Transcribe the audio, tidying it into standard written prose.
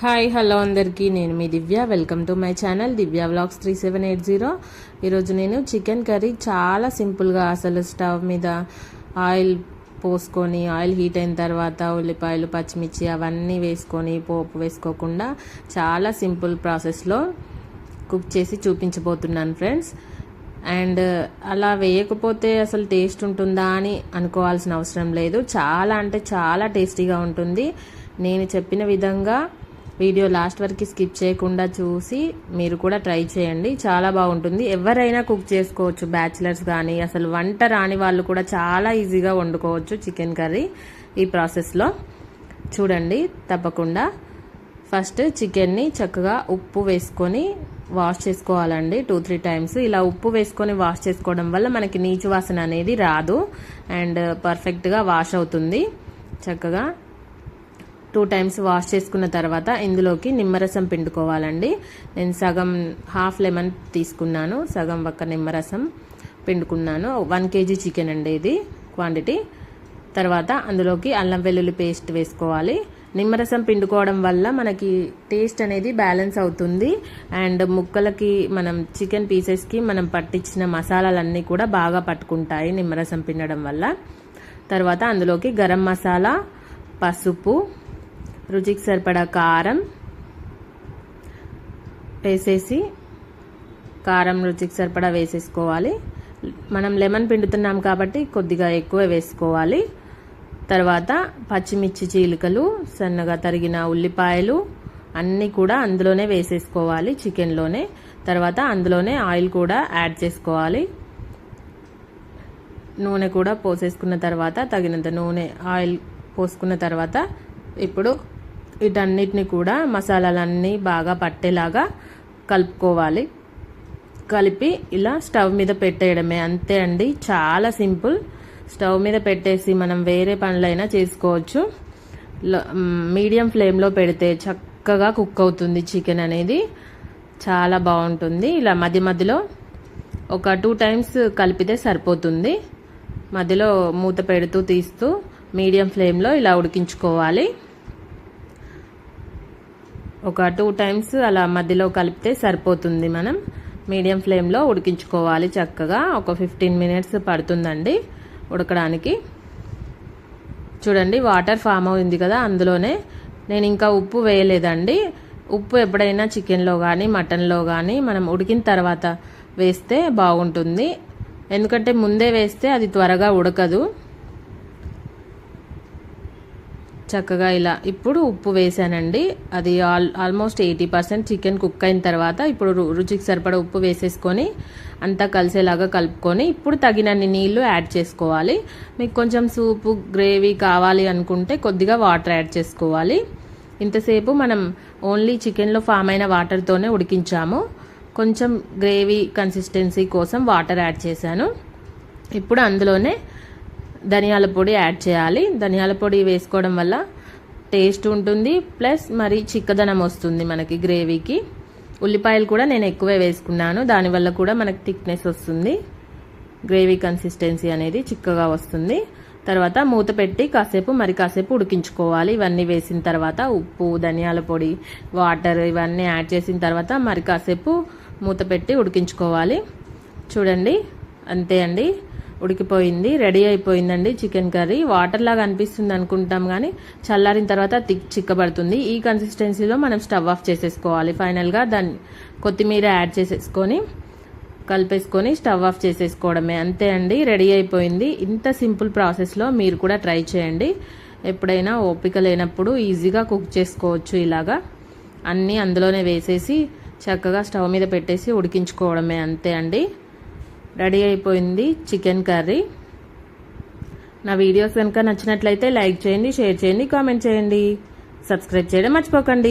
Hi hello అందరికీ, నేను మీ Divya. Welcome to my channel Divya vlogs 3780. ఈరోజు నేను చికెన్ కర్రీ చాలా సింపుల్గా, అసలు స్టవ్ మీద ఆయిల్ పోసుకొని ఆయిల్ హీట్ అయిన తర్వాత ఉల్లిపాయలు పచ్చిమిర్చి అవన్నీ వేసుకొని పోపు వేసుకోకుండా చాలా సింపుల్ ప్రాసెస్లో కుక్ చేసి చూపించబోతున్నాను ఫ్రెండ్స్. అండ్ అలా వేయకపోతే అసలు టేస్ట్ ఉంటుందా అని అనుకోవాల్సిన అవసరం లేదు. చాలా అంటే చాలా టేస్టీగా ఉంటుంది. నేను చెప్పిన విధంగా వీడియో లాస్ట్ వరకు స్కిప్ చేయకుండా చూసి మీరు కూడా ట్రై చేయండి. చాలా బాగుంటుంది. ఎవరైనా కుక్ చేసుకోవచ్చు, బ్యాచిలర్స్ కానీ అసలు వంట రాని వాళ్ళు కూడా చాలా ఈజీగా వండుకోవచ్చు చికెన్ కర్రీ ఈ ప్రాసెస్లో. చూడండి తప్పకుండా. ఫస్ట్ చికెన్ని చక్కగా ఉప్పు వేసుకొని వాష్ చేసుకోవాలండి 2-3 టైమ్స్. ఇలా ఉప్పు వేసుకొని వాష్ చేసుకోవడం వల్ల మనకి నీచు వాసన అనేది రాదు అండ్ పర్ఫెక్ట్గా వాష్ అవుతుంది. చక్కగా 2 టైమ్స్ వాష్ చేసుకున్న తర్వాత ఇందులోకి నిమ్మరసం పిండుకోవాలండి. నేను హాఫ్ లెమన్ తీసుకున్నాను, సగం ఒక్క నిమ్మరసం పిండుకున్నాను. 1 kg చికెన్ అండి ఇది క్వాంటిటీ. తర్వాత అందులోకి అల్లం వెల్లుల్లి పేస్ట్ వేసుకోవాలి. నిమ్మరసం పిండుకోవడం వల్ల మనకి టేస్ట్ అనేది బ్యాలెన్స్ అవుతుంది అండ్ ముక్కలకి మనం చికెన్ పీసెస్కి మనం పట్టించిన మసాలాలన్నీ కూడా బాగా పట్టుకుంటాయి నిమ్మరసం పిండడం వల్ల. తర్వాత అందులోకి గరం మసాలా, పసుపు, రుచికి సరిపడా కారం వేసేసి, కారం రుచికి సరిపడా వేసేసుకోవాలి. మనం లెమన్ పిండుతున్నాం కాబట్టి కొద్దిగా ఎక్కువ వేసుకోవాలి. తర్వాత పచ్చిమిర్చి చీలికలు, సన్నగా తరిగిన ఉల్లిపాయలు అన్నీ కూడా అందులోనే వేసేసుకోవాలి చికెన్లోనే. తర్వాత అందులోనే ఆయిల్ కూడా యాడ్ చేసుకోవాలి. నూనె కూడా పోసేసుకున్న తర్వాత తగినంత నూనె ఆయిల్ పోసుకున్న తర్వాత ఇప్పుడు వీటన్నిటిని కూడా మసాలాలన్నీ బాగా పట్టేలాగా కలుపుకోవాలి. కలిపి ఇలా స్టవ్ మీద పెట్టేయడమే, అంతే అండి. చాలా సింపుల్. స్టవ్ మీద పెట్టేసి మనం వేరే పనులైనా చేసుకోవచ్చు. మీడియం ఫ్లేమ్లో పెడితే చక్కగా కుక్ అవుతుంది చికెన్ అనేది, చాలా బాగుంటుంది. ఇలా మధ్య మధ్యలో ఒక 2 టైమ్స్ కలిపితే సరిపోతుంది. మధ్యలో మూత పెడుతూ తీస్తూ మీడియం ఫ్లేమ్లో ఇలా ఉడికించుకోవాలి. ఒక 2 టైమ్స్ అలా మధ్యలో కలిపితే సరిపోతుంది. మనం మీడియం ఫ్లేమ్లో ఉడికించుకోవాలి చక్కగా. ఒక 15 మినిట్స్ పడుతుందండి ఉడకడానికి. చూడండి వాటర్ ఫామ్ అయింది కదా అందులోనే. నేను ఇంకా ఉప్పు వేయలేదండి. ఉప్పు ఎప్పుడైనా చికెన్లో కానీ మటన్లో కానీ మనం ఉడికిన తర్వాత వేస్తే బాగుంటుంది. ఎందుకంటే ముందే వేస్తే అది త్వరగా ఉడకదు. చక్కగా ఇలా ఇప్పుడు ఉప్పు వేసానండి. అది ఆల్మోస్ట్ 80% చికెన్ కుక్ అయిన తర్వాత ఇప్పుడు రుచికి సరిపడా ఉప్పు వేసేసుకొని అంతా కలిసేలాగా కలుపుకొని ఇప్పుడు తగినన్ని నీళ్లు యాడ్ చేసుకోవాలి. మీకు కొంచెం సూపు గ్రేవీ కావాలి అనుకుంటే కొద్దిగా వాటర్ యాడ్ చేసుకోవాలి. ఇంతసేపు మనం ఓన్లీ చికెన్లో ఫామ్ అయిన వాటర్తోనే ఉడికించాము. కొంచెం గ్రేవీ కన్సిస్టెన్సీ కోసం వాటర్ యాడ్ చేశాను. ఇప్పుడు అందులోనే ధనియాల పొడి యాడ్ చేయాలి. ధనియాల పొడి వేసుకోవడం వల్ల టేస్ట్ ఉంటుంది, ప్లస్ మరి చిక్కదనం వస్తుంది మనకి గ్రేవీకి. ఉల్లిపాయలు కూడా నేను ఎక్కువే వేసుకున్నాను, దానివల్ల కూడా మనకి థిక్నెస్ వస్తుంది, గ్రేవీ కన్సిస్టెన్సీ అనేది చిక్కగా వస్తుంది. తర్వాత మూత పెట్టి కాసేపు ఉడికించుకోవాలి. ఇవన్నీ వేసిన తర్వాత ఉప్పు, ధనియాల పొడి, వాటర్ ఇవన్నీ యాడ్ చేసిన తర్వాత మరి కాసేపు మూత పెట్టి ఉడికించుకోవాలి. చూడండి అంతే అండి, ఉడికిపోయింది, రెడీ అయిపోయిందండి చికెన్ కర్రీ. వాటర్ లాగా అనిపిస్తుంది అనుకుంటాం కానీ చల్లారిన తర్వాత చిక్కబడుతుంది. ఈ కన్సిస్టెన్సీలో మనం స్టవ్ ఆఫ్ చేసేసుకోవాలి. ఫైనల్గా దాన్ని కొత్తిమీర యాడ్ చేసేసుకొని కలిపేసుకొని స్టవ్ ఆఫ్ చేసేసుకోవడమే, అంతే అండి, రెడీ అయిపోయింది. ఇంత సింపుల్ ప్రాసెస్లో మీరు కూడా ట్రై చేయండి. ఎప్పుడైనా ఓపిక లేనప్పుడు ఈజీగా కుక్ చేసుకోవచ్చు. ఇలాగా అన్నీ అందులోనే వేసేసి చక్కగా స్టవ్ మీద పెట్టేసి ఉడికించుకోవడమే, అంతే అండి, రెడీ అయిపోయింది చికెన్ కర్రీ. నా వీడియోస్ కనుక నచ్చినట్లయితే లైక్ చేయండి, షేర్ చేయండి, కామెంట్ చేయండి, సబ్స్క్రైబ్ చేయడం మర్చిపోకండి.